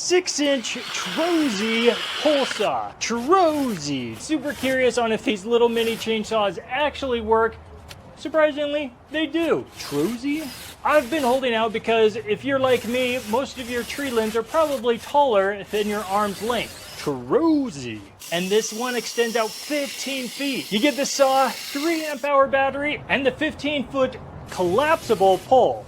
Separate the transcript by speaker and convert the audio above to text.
Speaker 1: 6-inch TROOZY pole saw. TROOZY. Super curious on if these little mini chainsaws actually work. Surprisingly, they do. TROOZY? I've been holding out because if you're like me, most of your tree limbs are probably taller than your arm's length. TROOZY. And this one extends out 15 feet. You get the saw, 3 amp hour battery, and the 15-foot collapsible pole.